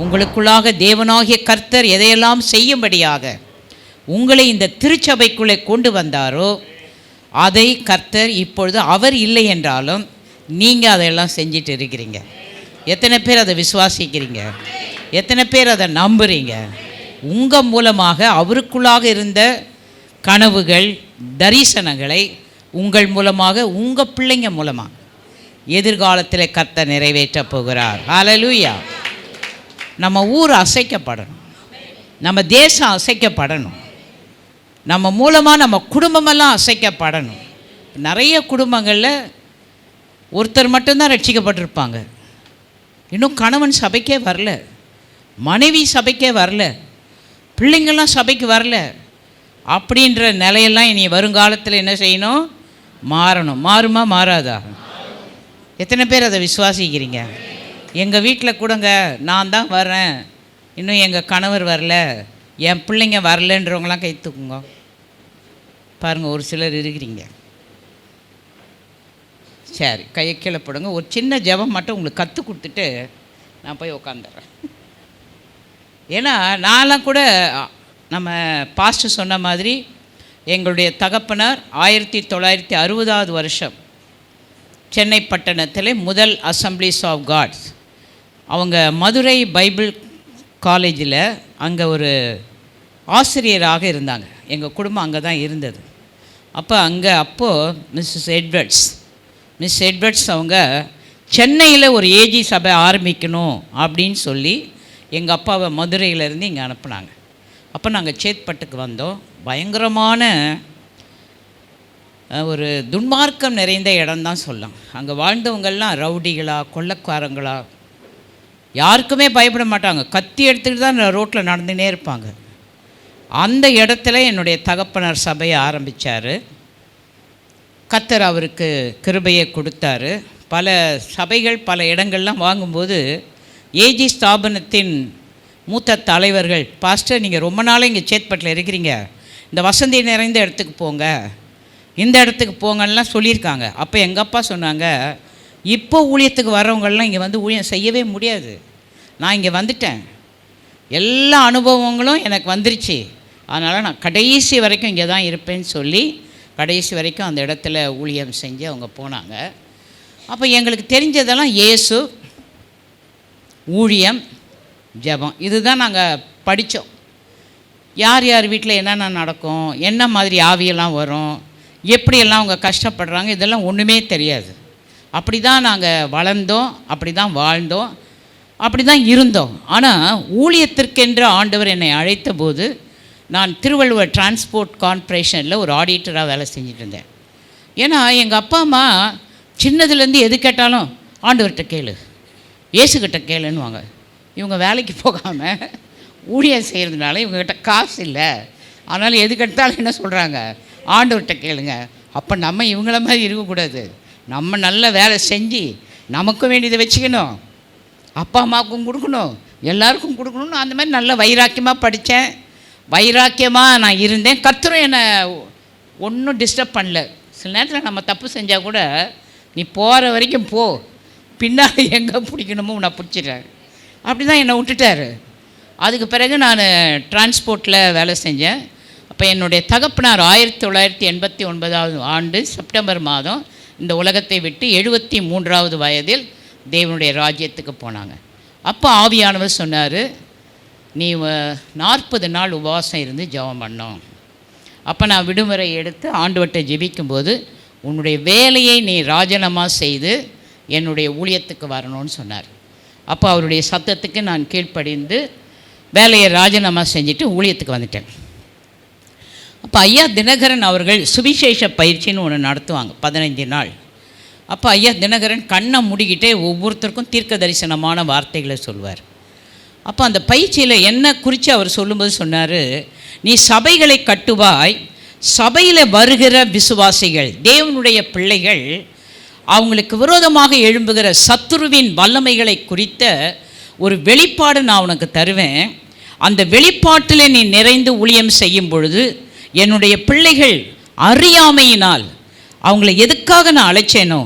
உங்களுக்குள்ளாக தேவனாகிய கர்த்தர் எதையெல்லாம் செய்யும்படியாக உங்களை இந்த திருச்சபைக்குள்ளே கொண்டு வந்தாரோ அதை கர்த்தர் இப்பொழுது அவர் இல்லை என்றாலும் நீங்கள் அதையெல்லாம் செஞ்சிட்டு இருக்கிறீங்க. எத்தனை பேர் அதை விசுவாசிக்கிறீங்க? எத்தனை பேர் அதை நம்புறீங்க? உங்கள் மூலமாக அவருக்குள்ளாக இருந்த கனவுகள் தரிசனங்களை உங்கள் மூலமாக உங்கள் பிள்ளைங்க மூலமாக எதிர்காலத்தில் கர்த்தர் நிறைவேற்றப் போகிறார். ஹல்லேலூயா. நம்ம ஊர் அசைக்கப்படணும், நம்ம தேசம் அசைக்கப்படணும், நம்ம மூலமாக நம்ம குடும்பமெல்லாம் அசைக்கப்படணும். நிறைய குடும்பங்களில் ஒருத்தர் மட்டும்தான் ரட்சிக்கப்பட்டிருப்பாங்க, இன்னும் கணவன் சபைக்கே வரல, மனைவி சபைக்கே வரல, பிள்ளைங்கள்லாம் சபைக்கு வரல. அப்படின்ற நிலையெல்லாம் இனி வருங்காலத்தில் என்ன செய்யணும்? மாறணும். மாறுமா மாறாதா? எத்தனை பேர் அதை விசுவாசிக்கிறீங்க? எங்கள் வீட்டில் கூடங்க நான் தான் வரேன், இன்னும் எங்கள் கணவர் வரல, என் பிள்ளைங்க வரலன்றவங்களாம் கை தூக்குங்க பாருங்கள். ஒரு சிலர் இருக்கிறீங்க. சரி, கையை கீழே போடுங்க. ஒரு சின்ன ஜெபம் மட்டும் உங்களுக்கு கற்றுக் கொடுத்துட்டு நான் போய் உக்காந்துடுறேன். ஏன்னா நான்லாம் கூட நம்ம பாஸ்டர் சொன்ன மாதிரி எங்களுடைய தகப்பனார் 1960 வருஷம் சென்னை பட்டணத்தில் முதல் அசம்பிளிஸ் ஆஃப் காட்ஸ், அவங்க மதுரை பைபிள் காலேஜில் அங்கே ஒரு ஆசிரியராக இருந்தாங்க. எங்கள் குடும்பம் அங்கே தான் இருந்தது. அப்போது மிஸ் எட்வர்ட்ஸ் அவங்க சென்னையில் ஒரு ஏஜி சபை ஆரம்பிக்கணும் அப்படின்னு சொல்லி எங்கள் அப்பாவை மதுரையிலேருந்து இங்கே அனுப்புனாங்க. அப்போ நாங்கள் சேத்பட்டுக்கு வந்தோம். பயங்கரமான ஒரு துன்மார்க்கம் நிறைந்த இடம்தான் சொல்லலாம். அங்கே வாழ்ந்தவங்கள்லாம் ரவுடிகளா கொள்ளக்காரங்களா, யாருக்குமே பயப்பட மாட்டாங்க, கத்தி எடுத்துகிட்டு தான் ரோட்டில் நடந்துகிட்டே இருப்பாங்க. அந்த இடத்துல என்னுடைய தகப்பனார் சபையை ஆரம்பித்தார். கர்த்தர் அவருக்கு கிருபையை கொடுத்தாரு. பல சபைகள் பல இடங்கள்லாம் வாங்கும்போது ஏஜி ஸ்தாபனத்தின் மூத்த தலைவர்கள், பாஸ்டர் நீங்கள் ரொம்ப நாளாக இங்கே சேத்பட்டில் இருக்கிறீங்க, இந்த வசந்தி நிறைந்த இடத்துக்கு போங்க, இந்த இடத்துக்கு போங்கலாம் சொல்லியிருக்காங்க. அப்போ எங்கள் அப்பா சொன்னாங்க, இப்போ ஊழியத்துக்கு வர்றவங்கள்லாம் இங்கே வந்து ஊழியம் செய்யவே முடியாது, நான் இங்கே வந்துட்டேன், எல்லா அனுபவங்களும் எனக்கு வந்துருச்சு, அதனால் நான் கடைசி வரைக்கும் இங்கே தான் இருப்பேன்னு சொல்லி கடைசி வரைக்கும் அந்த இடத்துல ஊழியம் செஞ்சு அவங்க போனாங்க. அப்போ எங்களுக்கு தெரிஞ்சதெல்லாம் இயேசு, ஊழியம், ஜெபம், இதுதான் நாங்கள் படித்தோம். யார் யார் வீட்டில் என்னென்ன நடக்கும், என்ன மாதிரி ஆவியெல்லாம் வரும், எப்படியெல்லாம் அவங்க கஷ்டப்படுறாங்க, இதெல்லாம் ஒன்றுமே தெரியாது. அப்படி தான் நாங்கள் வளர்ந்தோம், அப்படி தான் வாழ்ந்தோம், அப்படி தான் இருந்தோம். ஆனால் ஊழியத்திற்கென்று ஆண்டவர் என்னை அழைத்த போது நான் திருவள்ளுவர் டிரான்ஸ்போர்ட் கார்ப்பரேஷனில் ஒரு ஆடிட்டராக வேலை செஞ்சுட்டு இருந்தேன். ஏன்னா எங்கள் அப்பா அம்மா சின்னதுலேருந்து எது கேட்டாலும் ஆண்டவர்கிட்ட கேளு, இயேசுக்கிட்ட கேளுன்னுவாங்க. இவங்க வேலைக்கு போகாமல் ஊழியம் செய்கிறதுனால இவங்ககிட்ட காசு இல்லை, அதனால் எது கேட்டாலும் என்ன சொல்கிறாங்க, ஆண்டவர்கிட்ட கேளுங்க. அப்போ நம்ம இவங்கள மாதிரி இருக்கக்கூடாது, நம்ம நல்ல வேலை செஞ்சு நமக்கும் வேண்டியதை வச்சுக்கணும், அப்பா அம்மாவுக்கும் கொடுக்கணும், எல்லாருக்கும் கொடுக்கணும்னு அந்த மாதிரி நல்ல வைராக்கியமாக படித்தேன், வைராக்கியமாக நான் இருந்தேன். கர்த்தரும் என்னை ஒன்றும் டிஸ்டர்ப் பண்ணல. சில நேரத்தில் நம்ம தப்பு செஞ்சால் கூட நீ போகிற வரைக்கும் போ, பின்னாடி எங்கே பிடிக்கணுமோ நான் பிடிச்சிட்டேன், அப்படி தான் என்னை விட்டுட்டார். அதுக்கு பிறகு நான் டிரான்ஸ்போர்ட்டில் வேலை செஞ்சேன். அப்போ என்னுடைய தகப்பனார் 1989 ஆண்டு செப்டம்பர் மாதம் இந்த உலகத்தை விட்டு 73வது வயதில் தேவனுடைய ராஜ்யத்துக்கு போனாங்க. அப்போ ஆவியானவர் சொன்னார், நீ 40 நாள் உபவாசம் இருந்து ஜெபம் பண்ணோம். அப்போ நான் விடுமுறை எடுத்து ஆண்டவர்கிட்ட ஜெபிக்கும்போது, உன்னுடைய வேலையை நீ ராஜினாமா செய்து என்னுடைய ஊழியத்துக்கு வரணும்னு சொன்னார். அப்போ அவருடைய சத்தத்துக்கு நான் கீழ்ப்படிந்து வேலையை ராஜினாமா செஞ்சுட்டு ஊழியத்துக்கு வந்துட்டேன். அப்போ ஐயா தினகரன் அவர்கள் சுவிசேஷ பயிற்சின்னு ஒன்று நடத்துவாங்க 15 நாள். அப்போ ஐயா தினகரன் கண்ணை மூடிக்கிட்டே ஒவ்வொருத்தருக்கும் தீர்க்க தரிசனமான வார்த்தைகளை சொல்வார். அப்போ அந்த பயிற்சியில் என்ன குறித்து அவர் சொல்லும்போது சொன்னார், நீ சபைகளை கட்டுவாய், சபையில் வருகிற விசுவாசிகள், தேவனுடைய பிள்ளைகள், அவங்களுக்கு விரோதமாக எழும்புகிற சத்துருவின் வல்லமைகளை குறித்த ஒரு வெளிப்பாடு நான் உனக்கு தருவேன். அந்த வெளிப்பாட்டில் நீ நிறைந்து ஊழியம் செய்யும் பொழுது என்னுடைய பிள்ளைகள் அறியாமையினால் அவங்கள எதுக்காக நான் அழைச்சேனோ,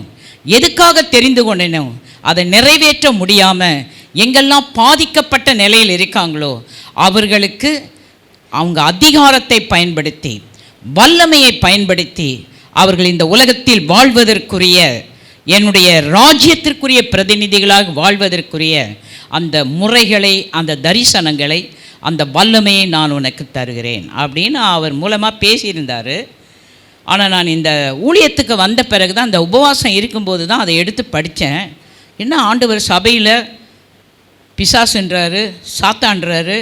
எதுக்காக தெரிந்து கொண்டேனோ அதை நிறைவேற்ற முடியாமல் எங்கெல்லாம் பாதிக்கப்பட்ட நிலையில் இருக்காங்களோ அவர்களுக்கு அவங்க அதிகாரத்தை பயன்படுத்தி, வல்லமையை பயன்படுத்தி அவர்கள் இந்த உலகத்தில் வாழ்வதற்குரிய, என்னுடைய ராஜ்யத்திற்குரிய பிரதிநிதிகளாக வாழ்வதற்குரிய அந்த முறைகளை, அந்த தரிசனங்களை, அந்த வல்லமையை நான் உனக்கு தருகிறேன் அப்படின்னு அவர் மூலமாக பேசியிருந்தார். ஆனால் நான் இந்த ஊழியத்துக்கு வந்த பிறகு தான், அந்த உபவாசம் இருக்கும்போது தான் அதை எடுத்து படித்தேன். என்ன ஆண்டவர் சபையில் பிசாசுன்றாரு, சாத்தான்றாரு,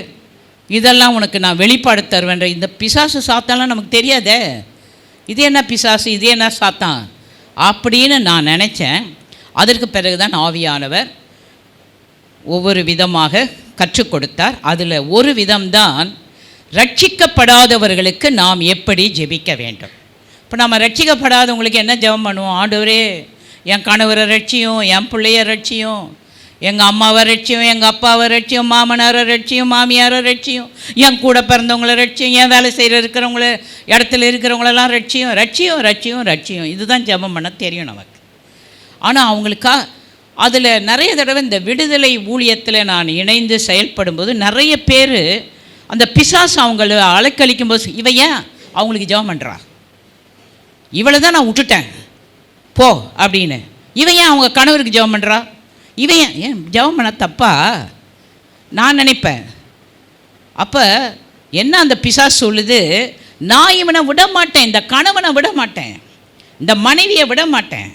இதெல்லாம் உனக்கு நான் வெளிப்பாடு தருவேன்ற. இந்த பிசாசு சாத்தான்லாம் நமக்கு தெரியாதே, இது என்ன பிசாசு, இது என்ன சாத்தான் அப்படின்னு நான் நினச்சேன். அதற்கு பிறகு தான் ஆவியானவர் ஒவ்வொரு விதமாக கற்றுக் கொடுத்தார். அதில் ஒரு விதம்தான் ரட்சிக்கப்படாதவர்களுக்கு நாம் எப்படி ஜெபிக்க வேண்டும். இப்போ நம்ம ரட்சிக்கப்படாதவங்களுக்கு என்ன ஜெபம் பண்ணுவோம்? ஆண்டவரே என் கணவரை ரட்சியும், என் பிள்ளைய ரட்சியும், எங்கள் அம்மாவை ரட்சியும், எங்கள் அப்பாவை ரட்சியும், மாமனாரை ரட்சியும், மாமியாரை ரட்சியும், என் கூட பிறந்தவங்கள ரட்சியும், என் வேலை செய்கிற இருக்கிறவங்கள, இடத்துல இருக்கிறவங்களெல்லாம் ரட்சியும் ரட்சியும் ரட்சியும் ரட்சியும். இதுதான் ஜெபம் பண்ண தெரியும் நமக்கு. ஆனால் அவங்களுக்கா அதில் நிறைய தடவை இந்த விடுதலை ஊழியத்தில் நான் இணைந்து செயல்படும்போது நிறைய பேர் அந்த பிசாசு அவங்கள அலைக்கழிக்கும் போது, இவ ஏன் அவங்களுக்கு ஜெபம் பண்ணுறா, இவளை தான் நான் விட்டுட்டேன் போ அப்படின்னு, இவன் ஏன் அவங்க கணவருக்கு ஜெபம் பண்ணுறா, இவன் ஏன் ஜெபம் பண்ண தப்பா நான் நினைப்பேன். அப்போ என்ன அந்த பிசாசு சொல்லுது, நான் இவனை விட மாட்டேன், இந்த கணவனை விட மாட்டேன், இந்த மனைவியை விட மாட்டேன்,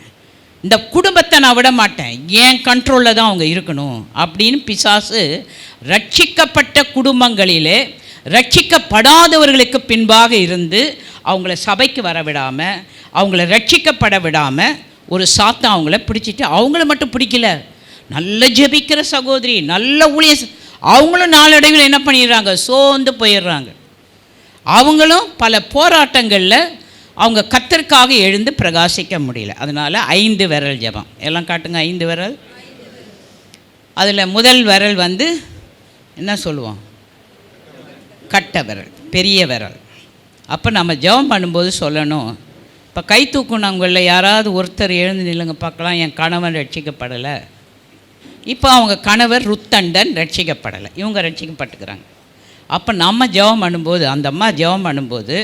இந்த குடும்பத்தை நான் விட மாட்டேன், என் கண்ட்ரோலில் தான் அவங்க இருக்கணும் அப்படின்னு பிசாசு ரட்சிக்கப்பட்ட குடும்பங்களிலே ரட்சிக்கப்படாதவர்களுக்கு பின்பாக இருந்து அவங்கள சபைக்கு வர விடாமல், அவங்கள ரட்சிக்கப்பட விடாமல் ஒரு சாத்தான் அவங்கள பிடிச்சிட்டு, அவங்கள மட்டும் பிடிக்கல, நல்ல ஜெபிக்கிற சகோதரி, நல்ல ஊழிய, அவங்களும் நாளடைவில் என்ன பண்ணிடுறாங்க, சோர்ந்து போயிடுறாங்க. அவங்களும் பல போராட்டங்களில் அவங்க கர்த்தருக்காக எழுந்து பிரகாசிக்க முடியல. அதனால் 5 விரல் ஜெபம் எல்லாம் காட்டுங்க. 5 விரல். அதில் முதல் விரல் வந்து என்ன சொல்லுவோம், கட்டை விரல், பெரிய விரல். அப்போ நம்ம ஜெபம் பண்ணும்போது சொல்லணும், இப்போ கை தூக்குனவங்களில் யாராவது ஒருத்தர் எழுந்து நில்லுங்க பார்க்கலாம், என் கணவன் ரட்சிக்கப்படலை. இப்போ அவங்க கணவர் ருத்தண்டன் ரட்சிக்கப்படலை, இவங்க ரட்சிக்கப்பட்டுக்கிறாங்க. அப்போ நம்ம ஜெபம் பண்ணும்போது, அந்த அம்மா ஜெபம் பண்ணும்போது,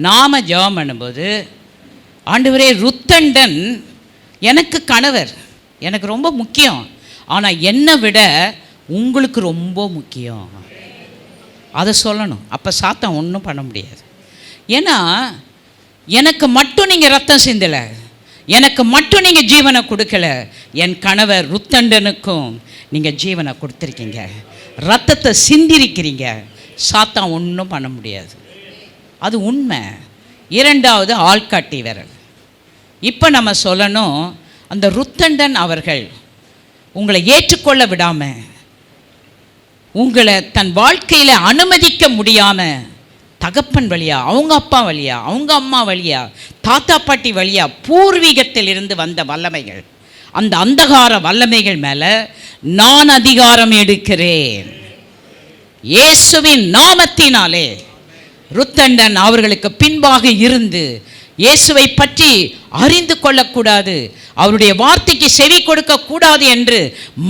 நாம் ஜெபம் பண்ணும்போது, ஆண்டவரே ருத்தண்டன் எனக்கு கணவர், எனக்கு ரொம்ப முக்கியம், ஆனால் என்னை விட உங்களுக்கு ரொம்ப முக்கியம், அதை சொல்லணும். அப்போ சாத்தான் ஒன்றும் பண்ண முடியாது. ஏன்னா எனக்கு மட்டும் நீங்கள் ரத்தம் சிந்தலை, எனக்கு மட்டும் நீங்கள் ஜீவனை கொடுக்கல, என் கணவர் ருத்தண்டனுக்கும் நீங்கள் ஜீவனை கொடுத்துருக்கீங்க, ரத்தத்தை சிந்திருக்கிறீங்க, சாத்தான் ஒன்றும் பண்ண முடியாது. அது உண்மை. 2வது ஆள்காட்டி விரல். இப்போ நம்ம சொல்லணும், அந்த ருத்தண்டன் அவர்கள் உங்களை ஏற்றுக்கொள்ள விடாமல், உங்களை தன் வாழ்க்கையில் அனுமதிக்க முடியாமல், தகப்பன் வழியா, அவங்க அப்பா வழியா, அவங்க அம்மா வழியா, தாத்தா பாட்டி வழியா, பூர்வீகத்தில் இருந்து வந்த வல்லமைகள், அந்த அந்தகார வல்லமைகள் மேலே நான் அதிகாரம் எடுக்கிறேன் இயேசுவின் நாமத்தினாலே. ருத்தண்டன் அவர்களுக்கு பின்பாக இருந்து இயேசுவை பற்றி அறிந்து கொள்ளக்கூடாது, அவருடைய வார்த்தைக்கு செவி கொடுக்கக்கூடாது என்று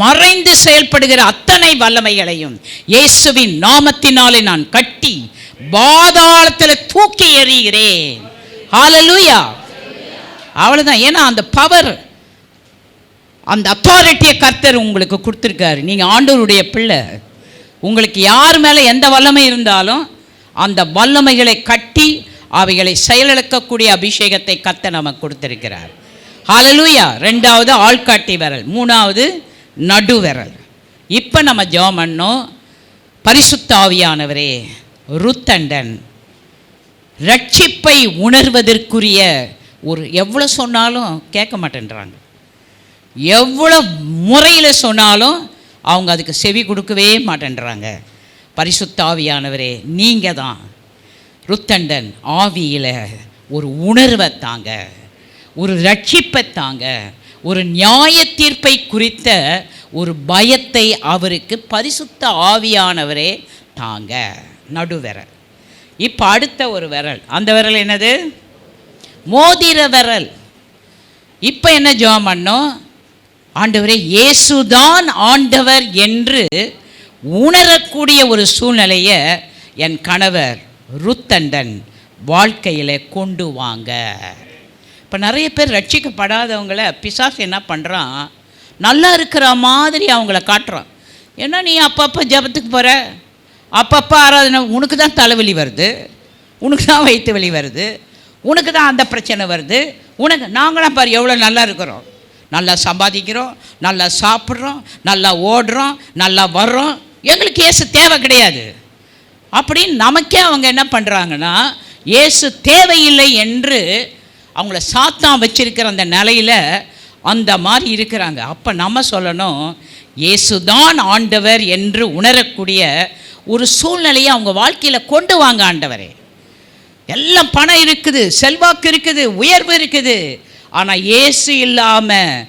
மறைந்து செயல்படுகிற அத்தனை வல்லமைகளையும் இயேசுவின் நாமத்தினாலே நான் கட்டி பாதாளத்தில் தூக்கி எறிகிறேன். ஹல்லேலூயா. அவ்வளோதான். ஏன்னா அந்த பவர், அந்த அத்தாரிட்டியை கர்த்தர் உங்களுக்கு கொடுத்துருக்காரு. நீங்கள் ஆண்டவருடைய பிள்ளை. உங்களுக்கு யார் மேலே எந்த வல்லமை இருந்தாலும் அந்த வல்லமைகளை கட்டி அவைகளை செயலிழக்கக்கூடிய அபிஷேகத்தை கர்த்தர் நமக்கு கொடுத்திருக்கிறார். ஹல்லேலூயா. 2வது ஆள்காட்டி விரல், 3வது நடு விரல். இப்போ நம்ம ஜெபம் பண்ணோம், பரிசுத்த ஆவியானவரே, ருத்தண்டன் ரட்சிப்பை உணர்வதற்குரிய ஒரு, எவ்வளோ சொன்னாலும் கேட்க மாட்டேன்றாங்க, எவ்வளோ முறையில் சொன்னாலும் அவங்க அதுக்கு செவி கொடுக்கவே மாட்டேன்றாங்க. பரிசுத்த ஆவியானவரே, நீங்கள் தான் ருத்தண்டன் ஆவியில் ஒரு உணர்வை தாங்க, ஒரு ரட்சிப்பை தாங்க, ஒரு நியாய தீர்ப்பை குறித்த ஒரு பயத்தை அவருக்கு பரிசுத்த ஆவியானவரே தாங்க. நடுவிரல். இப்போ அடுத்த ஒரு விரல், அந்த விரல் என்னது, மோதிர விரல். இப்போ என்ன ஜெபம் பண்ணோம், ஆண்டவரே இயேசுதான் ஆண்டவர் என்று உணரக்கூடிய ஒரு சூழ்நிலையை என் கணவர் ருத்தண்டன் வாழ்க்கையில் கொண்டு வாங்க. இப்போ நிறைய பேர் ரட்சிக்கப்படாதவங்கள பிசாசு என்ன பண்ணுறான், நல்லா இருக்கிற மாதிரி அவங்கள காட்டுறான். ஏன்னா நீ அப்பப்போ ஜபத்துக்கு போகிற, அப்பப்போ ஆராதனை, உனக்கு தான் தலைவலி வருது, உனக்கு தான் வயிற்று வலி வருது, உனக்கு தான் அந்த பிரச்சனை வருது, உனக்கு நாங்களாம் பாரு எவ்வளோ நல்லா இருக்கிறோம், நல்லா சம்பாதிக்கிறோம், நல்லா சாப்பிட்றோம், நல்லா ஓடுறோம், நல்லா வர்றோம், எங்களுக்கு இயேசு தேவை கிடையாது அப்படின்னு நமக்கே அவங்க என்ன பண்ணுறாங்கன்னா, இயேசு தேவையில்லை என்று அவங்கள சாத்தான் வச்சிருக்கிற அந்த நிலையில் அந்த மாதிரி இருக்கிறாங்க. அப்போ நம்ம சொல்லணும், இயேசுதான் ஆண்டவர் என்று உணரக்கூடிய ஒரு சூழ்நிலையை அவங்க வாழ்க்கையில் கொண்டு வாங்க. ஆண்டவரே, எல்லாம் பணம் இருக்குது, செல்வாக்கு இருக்குது, உயர்வு இருக்குது, ஆனால் இயேசு இல்லாமல்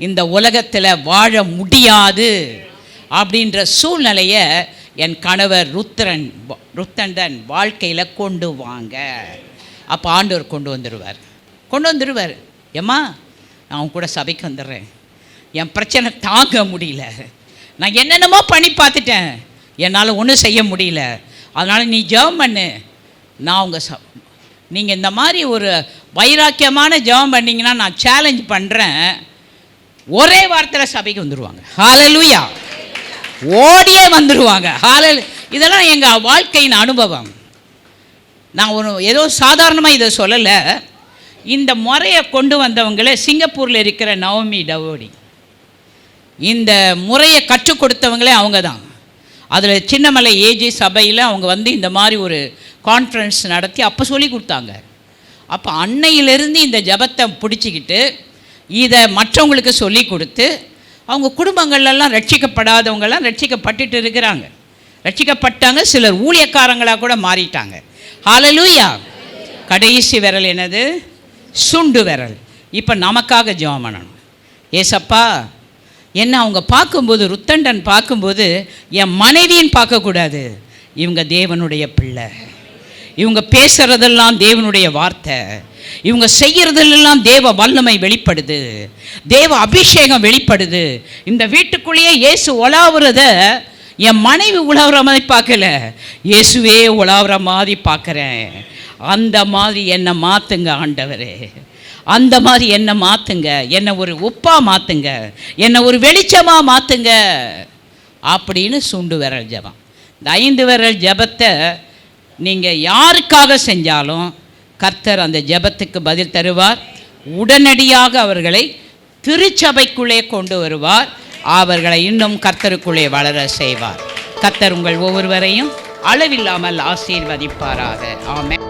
இந்த உலகத்தில் வாழ முடியாது அப்படின்ற சூழ்நிலையை என் கணவர் ருத்தண்டன் வாழ்க்கையில் கொண்டு வாங்க. அப்போ ஆண்டவர் கொண்டு வந்துடுவார். ஏம்மா நான் அவங்க கூட சபைக்கு வந்துடுறேன், என் பிரச்சனை தாங்க முடியல, நான் என்னென்னமோ பண்ணி பார்த்துட்டேன், என்னால் ஒன்றும் செய்ய முடியல, அதனால் நீ ஜெபம் பண்ணு. நான் உங்கள் நீங்கள் இந்த மாதிரி ஒரு வைராக்கியமான ஜெபம் பண்ணிங்கன்னா நான் சேலஞ்ச் பண்ணுறேன், ஒரே வாரத்தில் சபைக்கு வந்துடுவாங்க. ஹல்லேலூயா, ஓடியே வந்துடுவாங்க. இதெல்லாம் எங்கள் வாழ்க்கையின் அனுபவம். நான் ஏதோ சாதாரணமாக இதை சொல்லலை. இந்த முறையை கொண்டு வந்தவங்களே சிங்கப்பூரில் இருக்கிற நவமி டவோடி, இந்த முறையை கற்றுக் கொடுத்தவங்களே அவங்க தான். அதில் சின்னமலை ஏஜி சபையில் அவங்க வந்து இந்த மாதிரி ஒரு கான்ஃபரன்ஸ் நடத்தி அப்போ சொல்லி கொடுத்தாங்க. அப்போ அன்னையிலிருந்து இந்த ஜபத்தை பிடிச்சிக்கிட்டு இதை மற்றவங்களுக்கு சொல்லி கொடுத்து அவங்க குடும்பங்கள்லாம் ரட்சிக்கப்படாதவங்கெல்லாம் ரட்சிக்கப்பட்டுட்டு இருக்கிறாங்க, ரட்சிக்கப்பட்டாங்க. சிலர் ஊழியக்காரங்களாக கூட மாறிட்டாங்க. ஹல்லேலூயா. கடைசி விரல் என்னது? சுண்டு விரல். இப்போ நமக்காக ஜெபம் பண்ணணும். ஏசப்பா, என்ன அவங்க பார்க்கும்போது, ருத்தண்டன் பார்க்கும்போது என் மனைவின்னு பார்க்கக்கூடாது, இவங்க தேவனுடைய பிள்ளை, இவங்க பேசுகிறதெல்லாம் தேவனுடைய வார்த்தை, இவங்க செய்கிறதெல்லாம் தேவ வல்லமை வெளிப்படுது, தேவ அபிஷேகம் வெளிப்படுது. இந்த வீட்டுக்குள்ளேயே இயேசு உலாவுறத என் மனைவி உலாவுற மாதிரி பார்க்கல, இயேசுவே உலாவுற மாதிரி பார்க்குறேன். அந்த மாதிரி என்னை மாற்றுங்க ஆண்டவரே, அந்த மாதிரி என்னை மாற்றுங்க, என்னை ஒரு உப்பாக மாற்றுங்க, என்னை ஒரு வெளிச்சமாக மாற்றுங்க அப்படின்னு சுண்டு விரல் ஜபம். இந்த 5 விரல் ஜபத்தை நீங்கள் யாருக்காக செஞ்சாலும் கர்த்தர் அந்த ஜபத்துக்கு பதில் தருவார். உடனடியாக அவர்களை திருச்சபைக்குள்ளே கொண்டு வருவார், அவர்களை இன்னும் கர்த்தருக்குள்ளே வளர செய்வார். கர்த்தர் உங்கள் ஒவ்வொருவரையும் அளவில்லாமல் ஆசீர்வதிப்பாராக. ஆமென்.